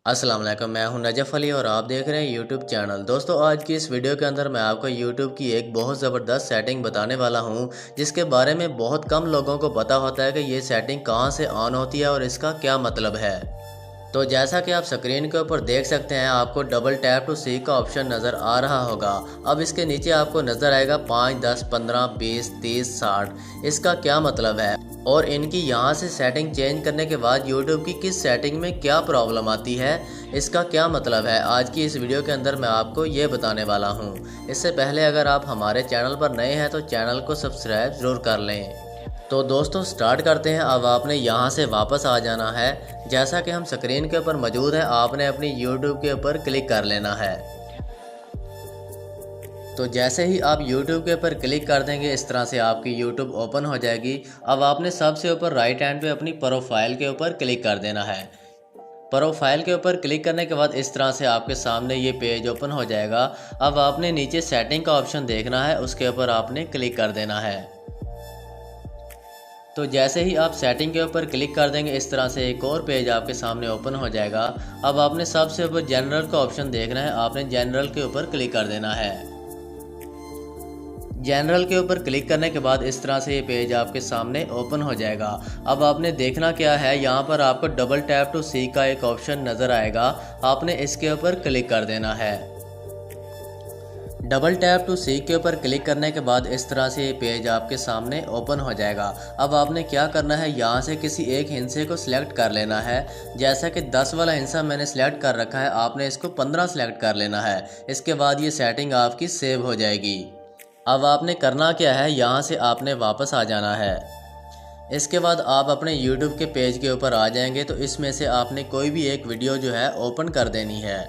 अस्सलाम वालेकुम, मैं हूं नजफ़ अली और आप देख रहे हैं यूट्यूब चैनल। दोस्तों, आज की इस वीडियो के अंदर मैं आपको यूट्यूब की एक बहुत ज़बरदस्त सेटिंग बताने वाला हूं, जिसके बारे में बहुत कम लोगों को पता होता है कि ये सेटिंग कहां से ऑन होती है और इसका क्या मतलब है। तो जैसा कि आप स्क्रीन के ऊपर देख सकते हैं, आपको डबल टैप टू सी का ऑप्शन नज़र आ रहा होगा। अब इसके नीचे आपको नज़र आएगा 5, 10, 15, 20, 30, 60। इसका क्या मतलब है और इनकी यहाँ से सेटिंग चेंज करने के बाद यूट्यूब की किस सेटिंग में क्या प्रॉब्लम आती है, इसका क्या मतलब है, आज की इस वीडियो के अंदर मैं आपको ये बताने वाला हूँ। इससे पहले अगर आप हमारे चैनल पर नए हैं तो चैनल को सब्सक्राइब ज़रूर कर लें। तो दोस्तों, स्टार्ट करते हैं। अब आपने यहाँ से वापस आ जाना है। जैसा कि हम स्क्रीन के ऊपर मौजूद हैं, आपने अपनी YouTube के ऊपर क्लिक कर लेना है। तो जैसे ही आप YouTube के ऊपर क्लिक कर देंगे, इस तरह से आपकी YouTube ओपन हो जाएगी। अब आपने सबसे ऊपर राइट हैंड पे अपनी प्रोफाइल के ऊपर क्लिक कर देना है। प्रोफाइल के ऊपर क्लिक करने के बाद इस तरह से आपके सामने ये पेज ओपन हो जाएगा। अब आपने नीचे सेटिंग का ऑप्शन देखना है, उसके ऊपर आपने क्लिक कर देना है। तो जैसे ही आप सेटिंग के ऊपर क्लिक कर देंगे, इस तरह से एक और पेज आपके सामने ओपन हो जाएगा। अब आपने सबसे ऊपर जनरल का ऑप्शन देखना है, आपने जनरल के ऊपर क्लिक कर देना है। जनरल के ऊपर क्लिक करने के बाद इस तरह से ये पेज आपके सामने ओपन हो जाएगा। अब आपने देखना क्या है, यहाँ पर आपको डबल टैप टू सी का एक ऑप्शन नज़र आएगा, आपने इसके ऊपर क्लिक कर देना है। डबल टैप टू सी के ऊपर क्लिक करने के बाद इस तरह से ये पेज आपके सामने ओपन हो जाएगा। अब आपने क्या करना है, यहाँ से किसी एक हिस्से को सिलेक्ट कर लेना है। जैसा कि 10 वाला हिस्सा मैंने सिलेक्ट कर रखा है, आपने इसको 15 सिलेक्ट कर लेना है। इसके बाद ये सेटिंग आपकी सेव हो जाएगी। अब आपने करना क्या है, यहाँ से आपने वापस आ जाना है। इसके बाद आप अपने YouTube के पेज के ऊपर आ जाएंगे, तो इसमें से आपने कोई भी एक वीडियो जो है ओपन कर देनी है।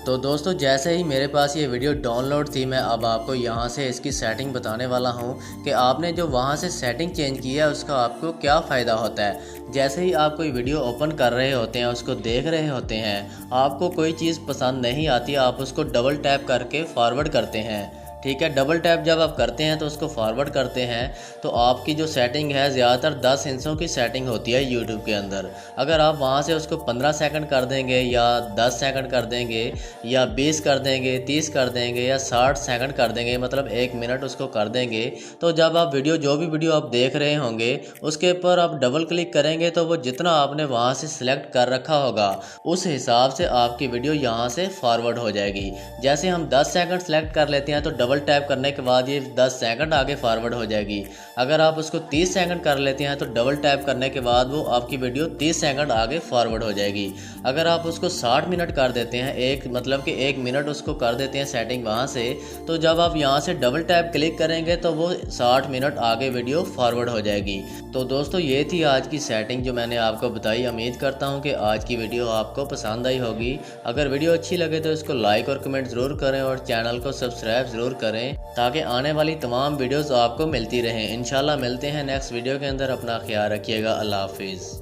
तो दोस्तों, जैसे ही मेरे पास ये वीडियो डाउनलोड थी, मैं अब आपको यहाँ से इसकी सेटिंग बताने वाला हूँ कि आपने जो वहाँ से सेटिंग चेंज की है उसका आपको क्या फ़ायदा होता है। जैसे ही आप कोई वीडियो ओपन कर रहे होते हैं, उसको देख रहे होते हैं, आपको कोई चीज़ पसंद नहीं आती, आप उसको डबल टैप करके फॉरवर्ड करते हैं। ठीक है, डबल टैप जब आप करते हैं तो उसको फॉरवर्ड करते हैं, तो आपकी जो सेटिंग है ज़्यादातर 10 हिस्सों की सेटिंग होती है यूट्यूब के अंदर। अगर आप वहाँ से उसको 15 सेकंड कर देंगे या 10 सेकंड कर देंगे या 20 कर देंगे, 30 कर देंगे या 60 सेकंड कर देंगे, मतलब 1 मिनट उसको कर देंगे, तो जब आप जो भी वीडियो आप देख रहे होंगे उसके ऊपर आप डबल क्लिक करेंगे, तो वो जितना आपने वहाँ से सिलेक्ट कर रखा होगा उस हिसाब से आपकी वीडियो यहाँ से फॉरवर्ड हो जाएगी। जैसे हम 10 सेकंड सेलेक्ट कर लेते हैं तो डबल टैप करने के बाद ये 10 सेकंड आगे फॉरवर्ड हो जाएगी। अगर आप उसको 30 सेकंड कर लेते हैं तो डबल टैप करने के बाद वो आपकी वीडियो 30 सेकंड आगे फॉरवर्ड हो जाएगी। अगर आप उसको 60 मिनट कर देते हैं, मतलब कि 1 मिनट उसको कर देते हैं सेटिंग वहाँ से, तो जब आप यहाँ से डबल टैप क्लिक करेंगे तो वो 60 मिनट आगे वीडियो फॉरवर्ड हो जाएगी। तो दोस्तों, ये थी आज की सेटिंग जो मैंने आपको बताई। उम्मीद करता हूँ कि आज की वीडियो आपको पसंद आई होगी। अगर वीडियो अच्छी लगे तो इसको लाइक और कमेंट ज़रूर करें और चैनल को सब्सक्राइब ज़रूर करें, ताकि आने वाली तमाम वीडियोस आपको मिलती रहें। इंशाल्लाह मिलते हैं नेक्स्ट वीडियो के अंदर। अपना ख्याल रखिएगा। अल्लाह हाफिज़।